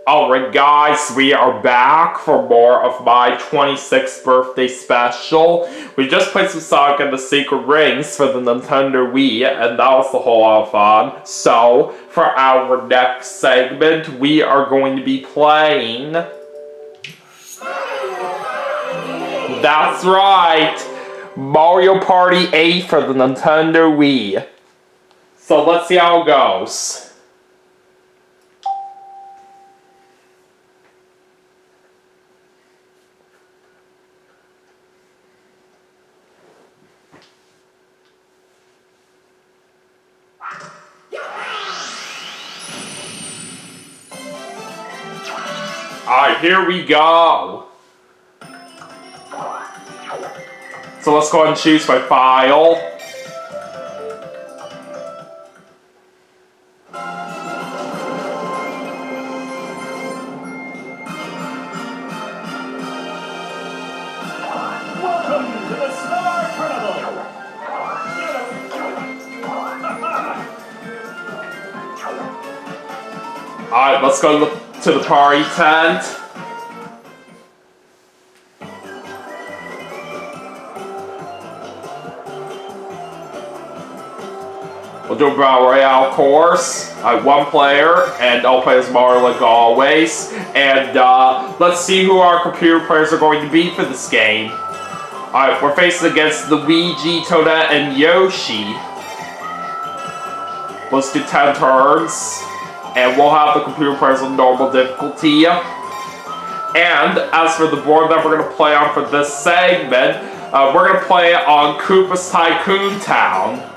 Alright guys, we are back for more of my 26th birthday special. We just played some Sonic and the Secret Rings for the Nintendo Wii, and that was a whole lot of fun. So, for our next segment, we are going to be playing... That's right! Mario Party 8 for the Nintendo Wii. So let's see how it goes. Alright, here we go. So let's go ahead and choose my file. Welcome to the Star Carnival! Alright, let's go to the party tent. We'll do a Battle Royale course. One player, and I'll play as Mario like always. And let's see who our computer players are going to be for this game. Alright, we're facing against Luigi, Toadette, and Yoshi. Let's do 10 turns. And we'll have the computer players on normal difficulty. And as for the board that we're going to play on for this segment, we're going to play on Koopa's Tycoon Town.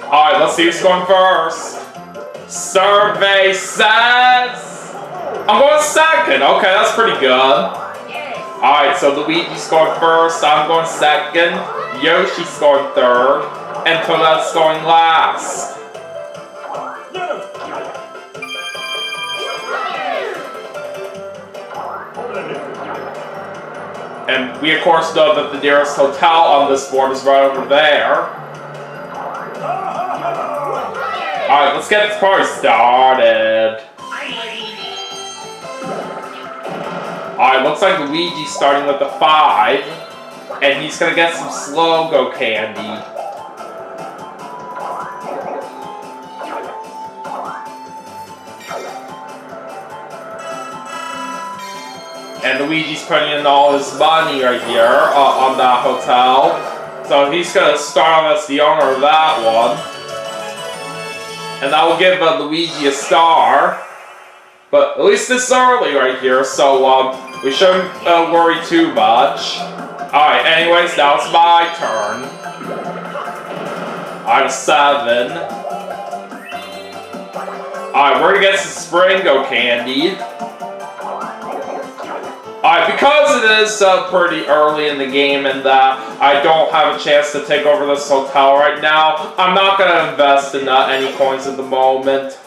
Alright, let's see who's going first. Survey says... I'm going second. Okay, that's pretty good. Alright, so Luigi's going first, I'm going second, Yoshi's going third, and Toadette's going last. And we of course know that the nearest hotel on this board is right over there. Alright, let's get this party started. Alright, looks like Luigi's starting with the 5. And he's gonna get some slow-go candy. And Luigi's putting in all his money right here on that hotel. So he's gonna start on as the owner of that one. And that will give Luigi a star. But at least it's early right here, so we shouldn't worry too much. Alright, anyways, now it's my turn. I'm 7. Alright, we're gonna get some Springo candy. Alright, because it is pretty early in the game and that I don't have a chance to take over this hotel right now, I'm not going to invest in any coins at the moment.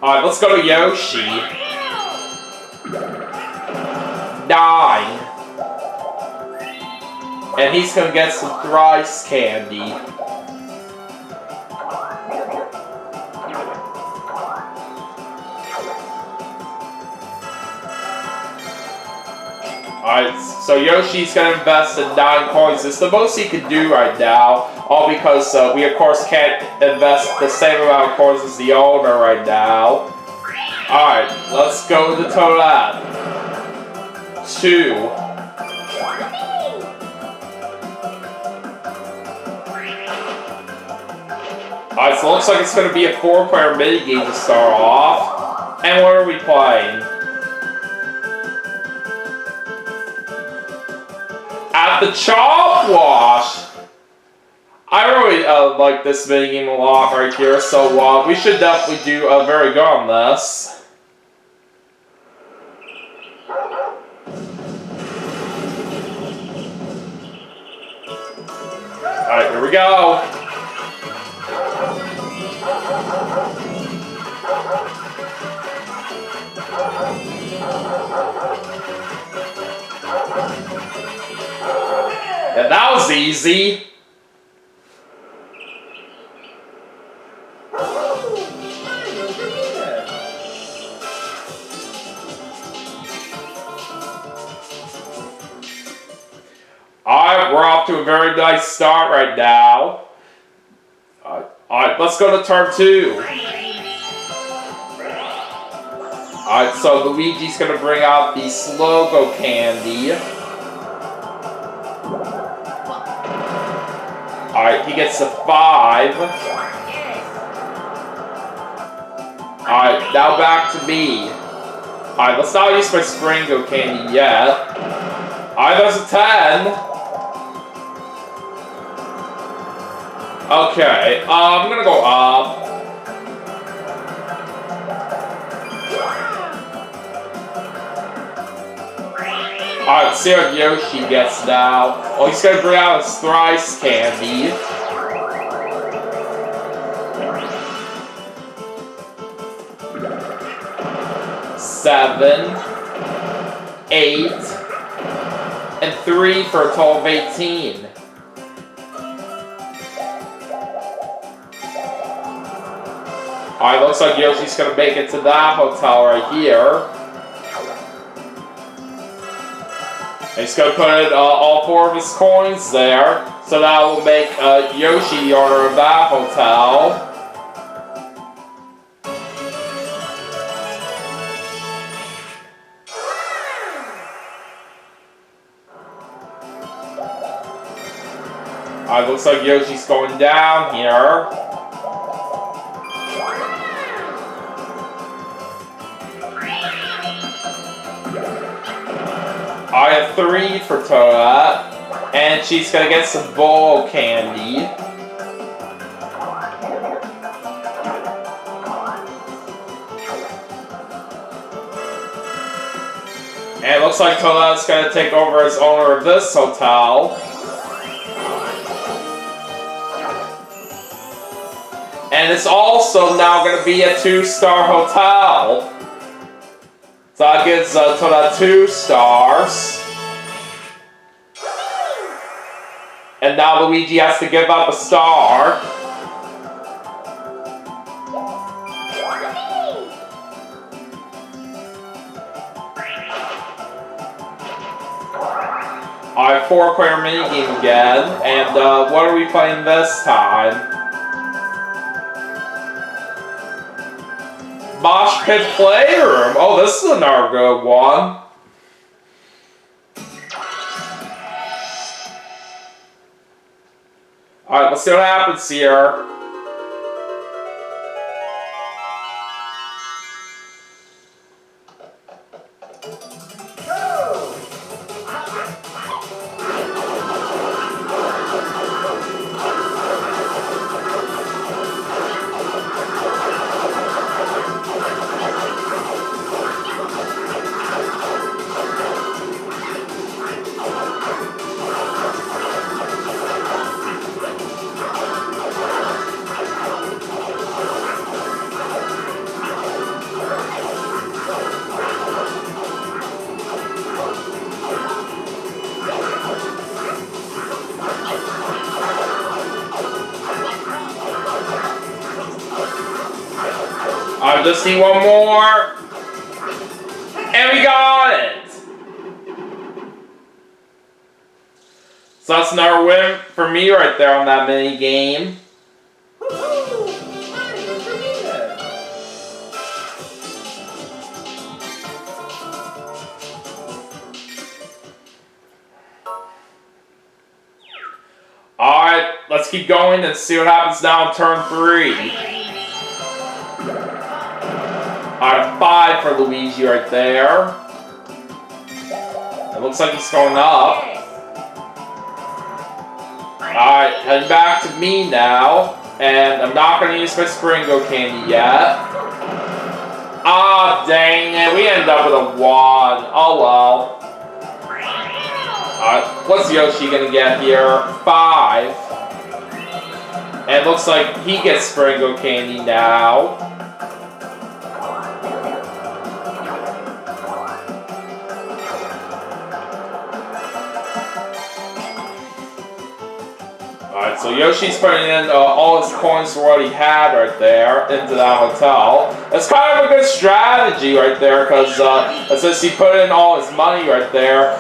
Alright, let's go to Yoshi. 9. And he's going to get some thrice candy. Alright, so Yoshi's gonna invest in 9 coins. It's the most he can do right now. All because we of course can't invest the same amount of coins as the owner right now. Alright, let's go to Toadette. 2. Alright, so it looks like it's gonna be a 4-player minigame to start off. And what are we playing? At the Chop Wash! I really like this minigame a lot right here, so we should definitely do very good on this. Here we go. And that was easy. Alright, we're off to a very nice start right now. Alright, let's go to turn 2. Alright, so Luigi's gonna bring out the Slogo candy. Alright, he gets the 5. Alright, now back to me. Alright, let's not use my Springo candy yet. Alright, there's a 10. Okay, I'm gonna go up. Alright, see what Yoshi gets now. Oh, he's gonna bring out his thrice candy. Seven, 8, and 3 for a total of 18. Alright, looks like Yoshi's gonna make it to that hotel right here. And he's gonna put all 4 of his coins there, so that will make Yoshi the owner of that hotel. Alright, looks like Yoshi's going down here. I have 3 for Toadette, and she's gonna get some bowl candy. And it looks like Toadette's gonna take over as owner of this hotel. And it's also now gonna be a 2-star hotel. So that gives Toadette 2 stars. And now Luigi has to give up a star. Alright, 4-player minigame again. And what are we playing this time? Mosh Pit Playroom! Oh, this is another good one. Alright, let's see what happens here. I just need one more. And we got it! So that's another win for me right there on that mini game. Alright, let's keep going and see what happens now in turn 3. Alright, 5 for Luigi right there. It looks like he's going up. Alright, heading back to me now. And I'm not going to use my Springo candy yet. Ah, dang it. We end up with a 1. Oh well. Alright, what's Yoshi going to get here? 5. And it looks like he gets Springo candy now. Alright, so Yoshi's putting in all his coins for what he had right there into that hotel. It's kind of a good strategy right there, because since he put in all his money right there,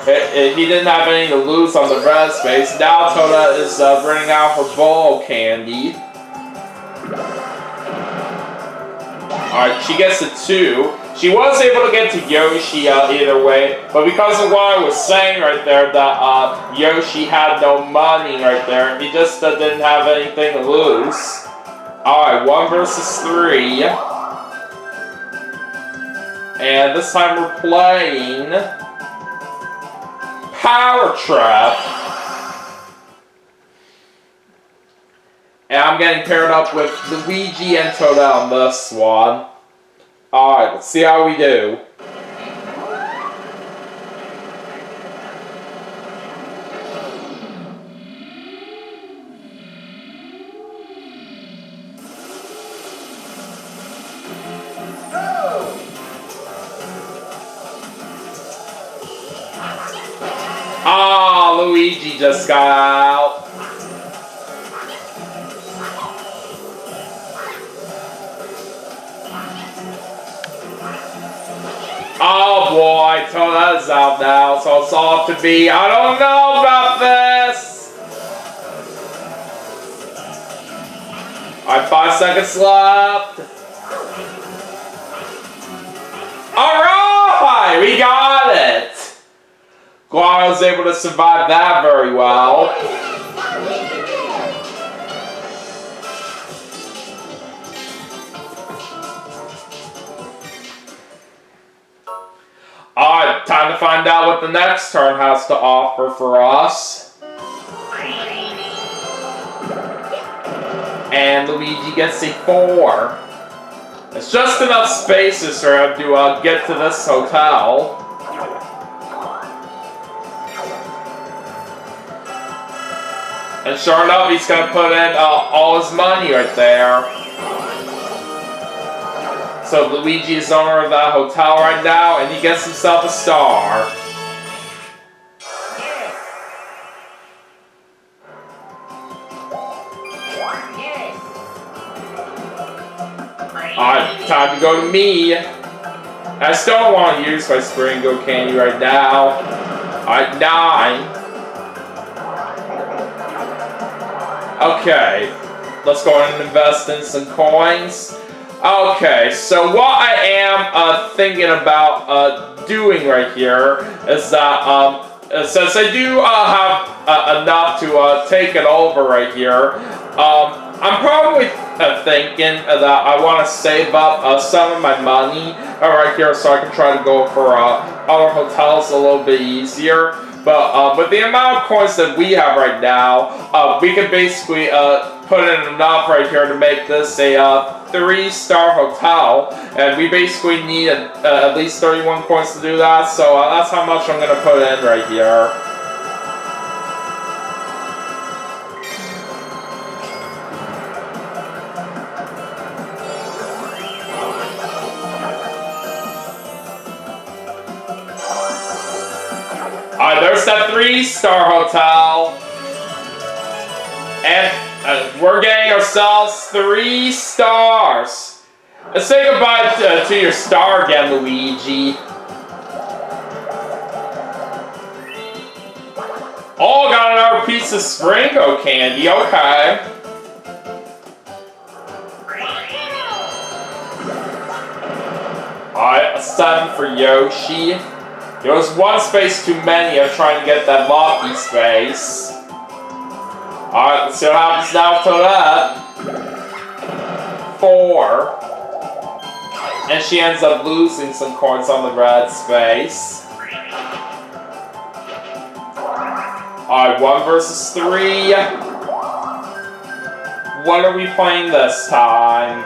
he didn't have any to lose on the red space. Now Toda is bringing out her bowl candy. Alright, she gets a 2. She was able to get to Yoshi either way, but because of what I was saying right there, that Yoshi had no money right there, he just didn't have anything to lose. Alright, 1 versus 3. And this time we're playing Power Trap. And I'm getting paired up with Luigi and Toda on this one. Alright, let's see how we do. Ah, Luigi just got out. Oh boy, Toda's out now, so it's all up to me. I don't know about this. Alright, 5 seconds left. Alright, we got it. Glad I was able to survive that very well. Alright, time to find out what the next turn has to offer for us. And Luigi gets a 4. It's just enough spaces for him to get to this hotel. And sure enough, he's going to put in all his money right there. So Luigi is owner of that hotel right now, and he gets himself a star. Alright, time to go to me. I still don't want to use my Springo candy right now. Alright, 9. Okay, let's go ahead and invest in some coins. Okay, so what I am thinking about doing right here is that since I do have enough to take it over right here, I'm probably thinking that I want to save up some of my money right here so I can try to go for other hotels a little bit easier. But with the amount of coins that we have right now, we can basically put in enough right here to make this a 3-star hotel, and we basically need at least 31 coins to do that, so that's how much I'm going to put in right here. Alright, there's that 3-star hotel. And we're getting ourselves 3 stars. Let's say goodbye to your star again, Luigi. Oh, got another piece of Springo candy. Okay. Alright, a 7 for Yoshi. There was 1 space too many of trying to get that lucky space. Alright, let's see what happens now to that. 4. And she ends up losing some coins on the red space. Alright, 1 versus 3. What are we playing this time?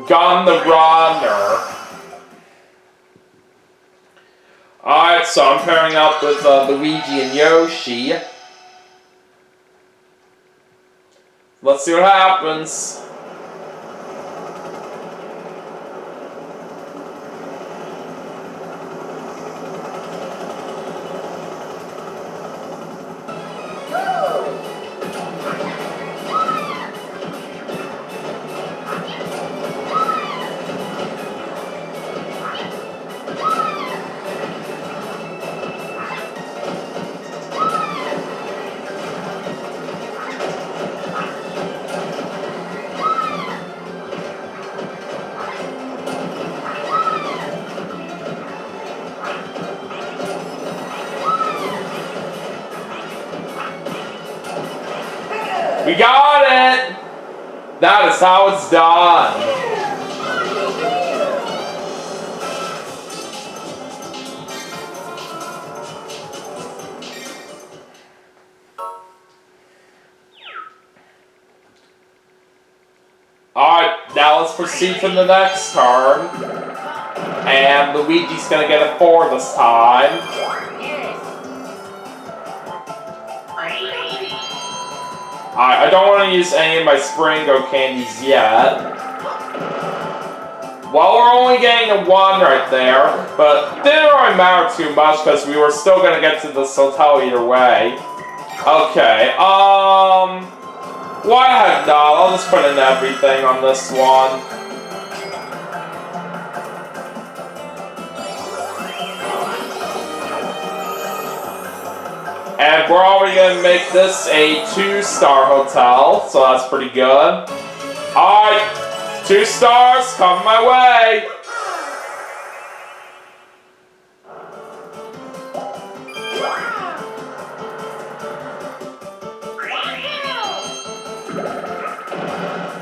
Gun the Runner. Alright, so I'm pairing up with Luigi and Yoshi. Let's see what happens. We got it! That is how it's done. Alright, now let's proceed to the next turn. And Luigi's gonna get a 4 this time. I don't want to use any of my Springo candies yet. Well, we're only getting a 1 right there, but it didn't really matter too much because we were still going to get to this hotel either way. Okay, why the heck not? I'll just put in everything on this one. And we're already going to make this a 2-star hotel, so that's pretty good. Alright, 2 stars, come my way!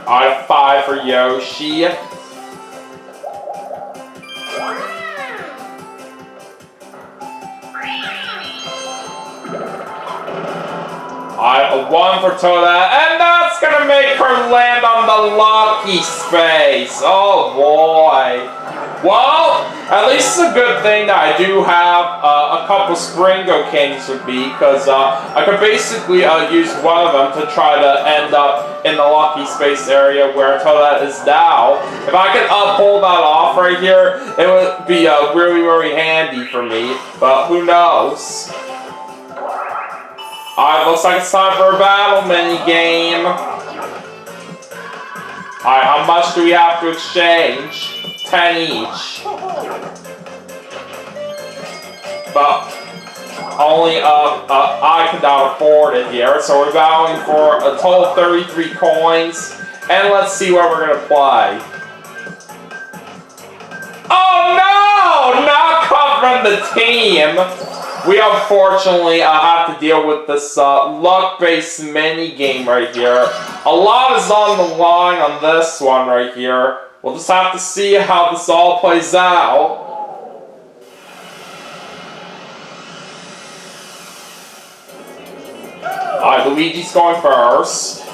Alright, 5 for Yoshi. Alright, a 1 for Toadette, and that's gonna make her land on the lucky space. Oh boy. Well, at least it's a good thing that I do have a couple Springo candies with me, because I could basically use one of them to try to end up in the lucky space area where Toadette is now. If I could pull that off right here, it would be really, really handy for me, but who knows? Alright, looks like it's time for a battle mini-game. Alright, how much do we have to exchange? 10 each. But only I can not afford it here, so we're battling for a total of 33 coins. And let's see what we're going to play. Oh no! Not cut from the team! We unfortunately have to deal with this luck-based mini-game right here. A lot is on the line on this one right here. We'll just have to see how this all plays out. Alright, Luigi's going first.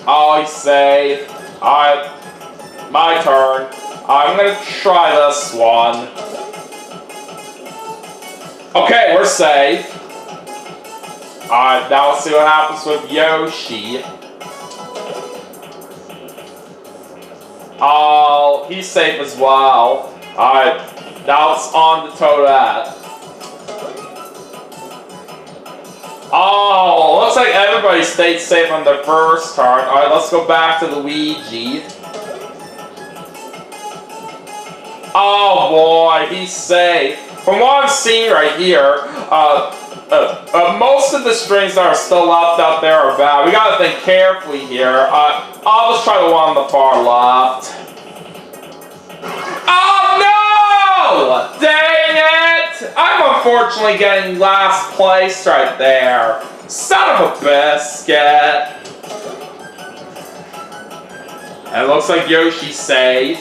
Oh, he's safe. Alright. My turn. I'm gonna try this one. Okay, we're safe. Alright, now let's see what happens with Yoshi. Oh, he's safe as well. Alright, now it's on to Toadette. Oh, looks like everybody stayed safe on their first turn. Alright, let's go back to Luigi. Oh boy, he's safe. From what I'm seeing right here, most of the strings that are still left out there are bad. We gotta think carefully here. I'll just try the one on the far left. Oh no! Dang it! I'm unfortunately getting last place right there. Son of a biscuit. And it looks like Yoshi's safe.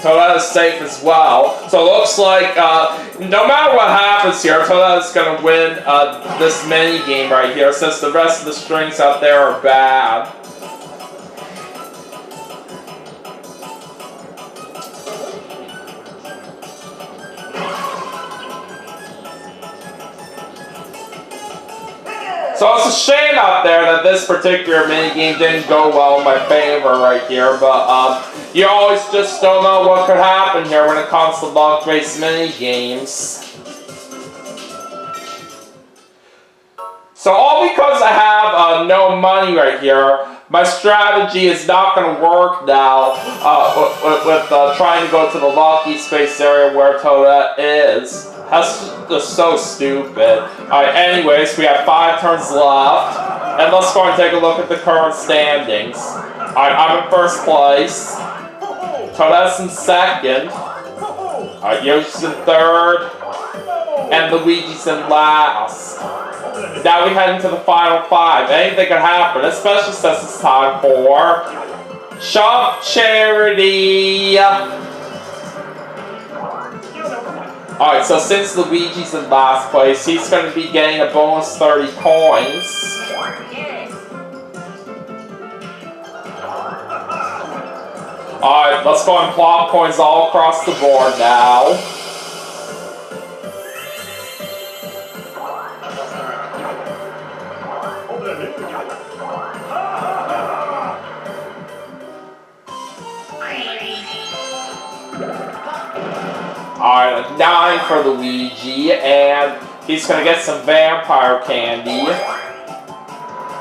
Toadette is safe as well. So it looks like no matter what happens here, Toadette is going to win this mini game right here, since the rest of the strings out there are bad. So it's a shame out there that this particular minigame didn't go well in my favor right here, but you always just don't know what could happen here when it comes to luck-based minigames. So all because I have no money right here, my strategy is not going to work now with trying to go to the lucky space area where Toadette is. That's just so stupid. Alright, anyways, we have 5 turns left. And let's go and take a look at the current standings. Alright, I'm in first place. Toadette's in second. Alright, Yoshi's in third. And Luigi's in last. Now we head into the final 5. Anything could happen, especially since it's time for Shop Charity. Alright, so since Luigi's in last place, he's going to be getting a bonus 30 coins. Alright, let's go and plop coins all across the board now. Alright, a 9 for Luigi, and he's gonna get some vampire candy.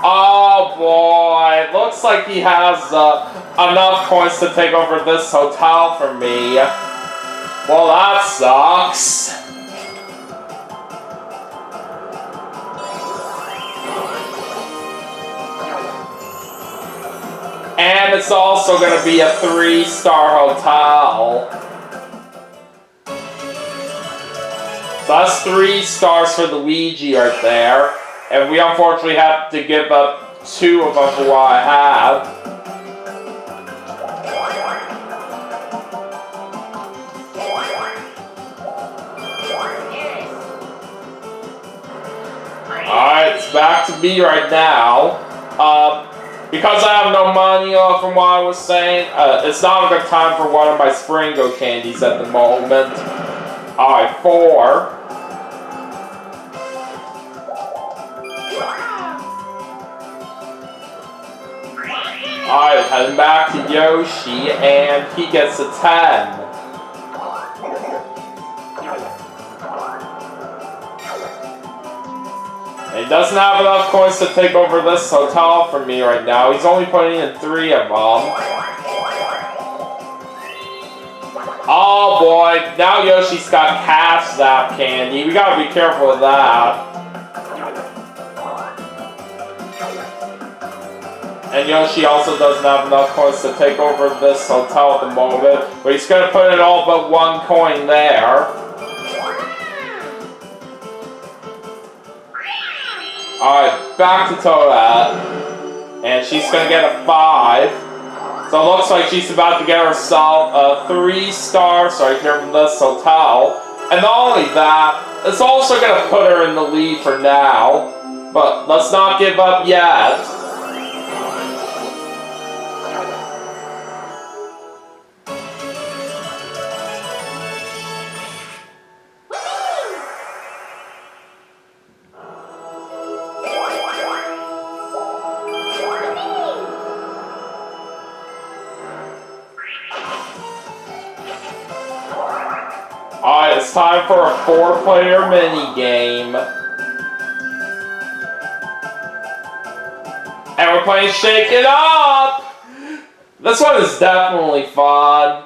Oh boy, looks like he has enough coins to take over this hotel for me. Well, that sucks. And it's also gonna be a 3-star hotel. So that's 3 stars for Luigi right there. And we unfortunately have to give up 2 of them for what I have. Alright, it's back to me right now. Because I have no money from what I was saying, it's not a good time for one of my Springo candies at the moment. Alright, 4. Alright, heading back to Yoshi, and he gets a 10. And he doesn't have enough coins to take over this hotel for me right now. He's only putting in 3 of them. Oh boy, now Yoshi's got cash zap candy. We gotta be careful with that. And Yoshi also doesn't have enough coins to take over this hotel at the moment. But he's gonna put in all but 1 coin there. Alright, back to Toadette. And she's gonna get a 5. So it looks like she's about to get herself 3 stars right here from this hotel. And not only that, it's also going to put her in the lead for now. But let's not give up yet. Alright, it's time for a 4-player mini-game. And we're playing Shake It Up! This one is definitely fun.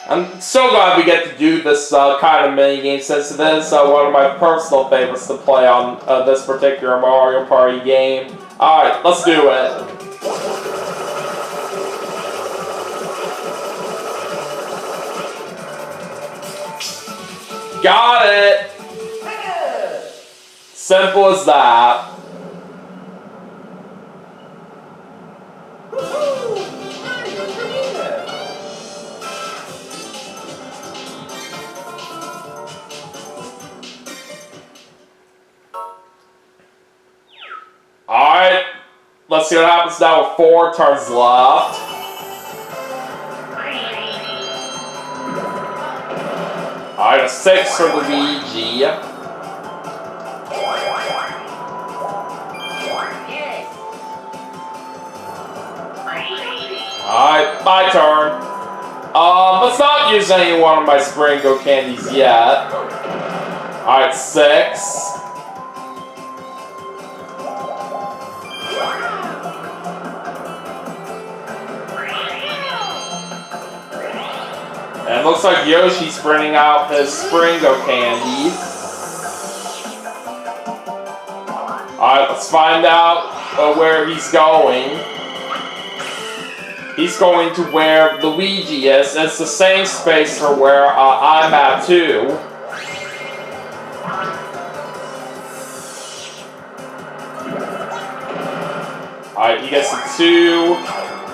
I'm so glad we get to do this kind of mini-game since it is one of my personal favorites to play on this particular Mario Party game. Alright, let's do it. Got it! Simple as that. Alright, let's see what happens now with 4 turns left. Alright, a 6 for Luigi. my turn. Let's not use any one of my Springo candies yet. Alright, 6. And it looks like Yoshi's bringing out his Springo candy. Alright, let's find out where he's going. He's going to where Luigi is. It's the same space for where I'm at too. Alright, he gets a 2.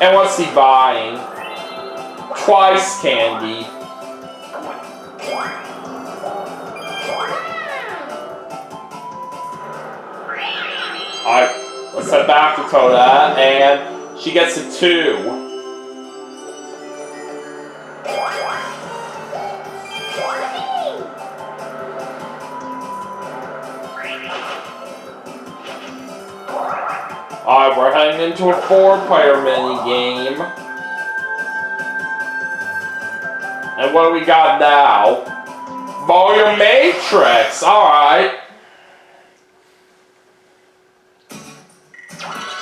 And what's he buying? Twice candy. Alright, let's head back to Toadette, and she gets a 2. Alright, we're heading into a 4-player mini-game. And what do we got now? Mario Matrix! Alright.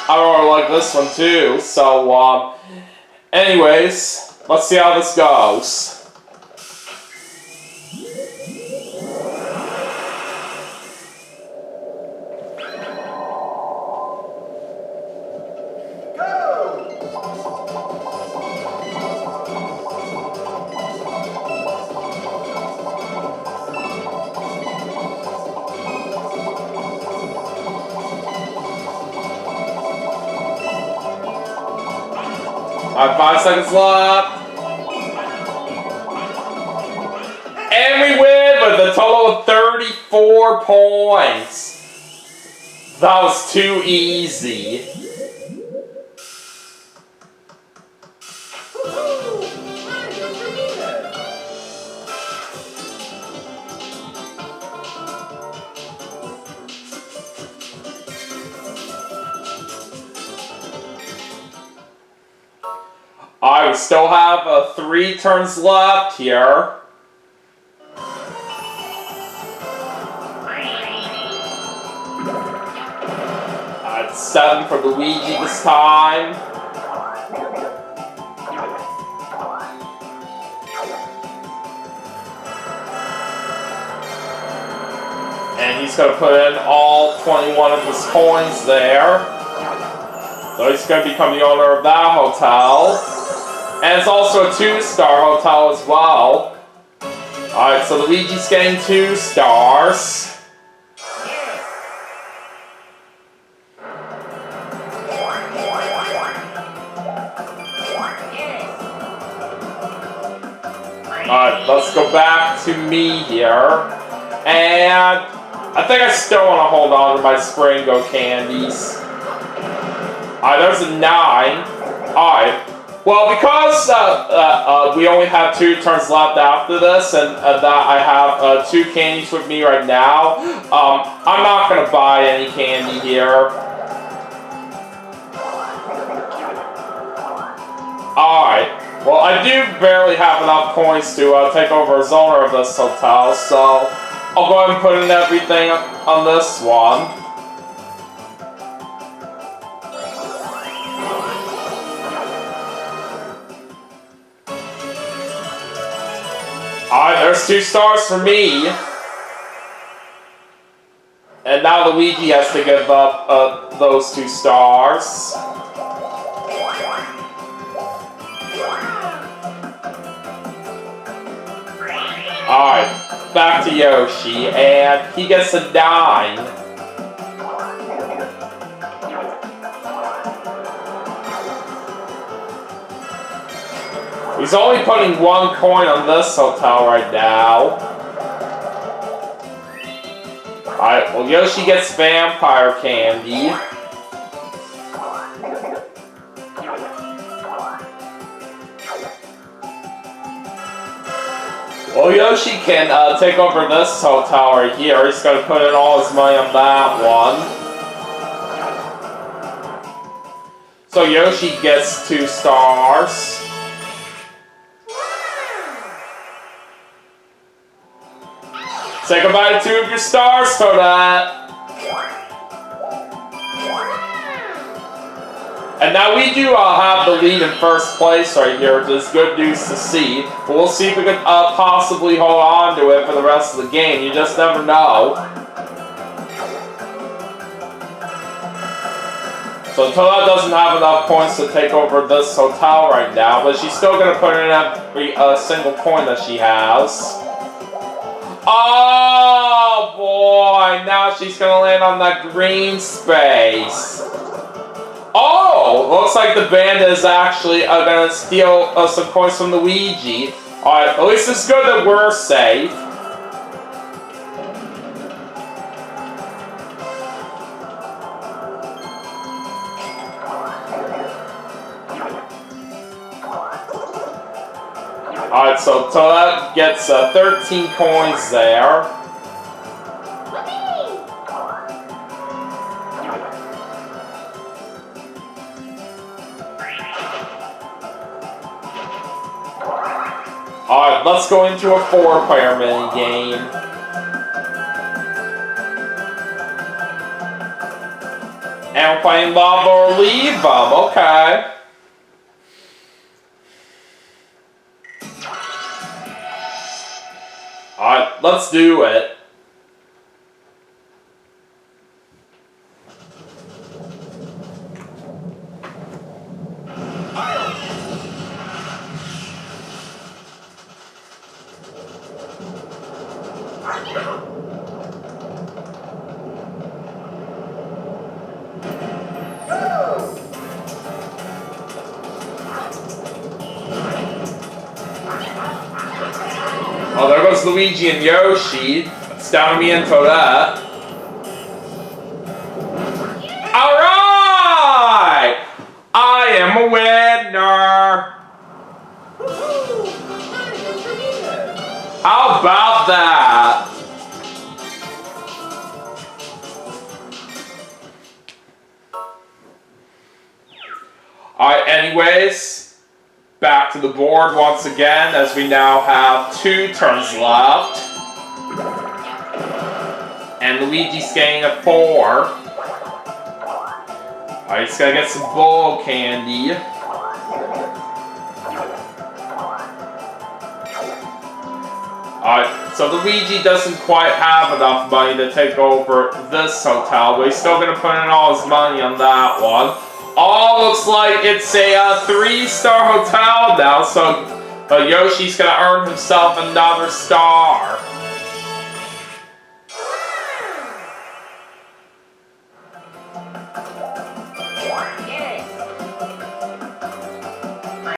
I really like this one too, so, anyways, let's see how this goes. Alright, 5 seconds left. And we win with a total of 34 points. That was too easy. I still have 3 turns left here. It's 7 for Luigi this time. And he's going to put in all 21 of his coins there. So he's going to become the owner of that hotel. And it's also a 2-star hotel as well. Alright, so Luigi's getting 2 stars. Alright, let's go back to me here. And I think I still want to hold on to my Springo candies. Alright, there's a 9. Alright. Well, because we only have 2 turns left after this, and that I have 2 candies with me right now, I'm not going to buy any candy here. Alright, well, I do barely have enough coins to take over as owner of this hotel, so I'll go ahead and put in everything on this one. Alright, there's 2 stars for me. And now Luigi has to give up those 2 stars. Alright, back to Yoshi, and he gets a 9. He's only putting 1 coin on this hotel right now. Alright, well, Yoshi gets vampire candy. Well, Yoshi can take over this hotel right here. He's going to put in all his money on that one. So Yoshi gets 2 stars. Say goodbye to 2 of your stars, Toadette. And now we do have the lead in first place right here, which is good news to see. But we'll see if we can possibly hold on to it for the rest of the game. You just never know. So Toadette doesn't have enough points to take over this hotel right now, but she's still going to put in every single coin that she has. Oh boy, now she's going to land on that green space. Oh, looks like the bandit is actually going to steal some coins from the Ouija. Alright, at least it's good that we're safe. Alright, so Toadette gets 13 coins there. Alright, let's go into a 4-player minigame. And we're playing Lava or Leave 'em, okay. Alright, let's do it. Oh, there goes Luigi and Yoshi. It's down to me and Toadette. Alright! I am a winner! How about that? Alright, anyways. Back to the board once again, as we now have 2 turns left. And Luigi's getting a 4. Alright, he's gonna get some bowl candy. Alright, so Luigi doesn't quite have enough money to take over this hotel, but he's still gonna put in all his money on that one. Oh, looks like it's a 3-star hotel now, so Yoshi's gonna earn himself another star.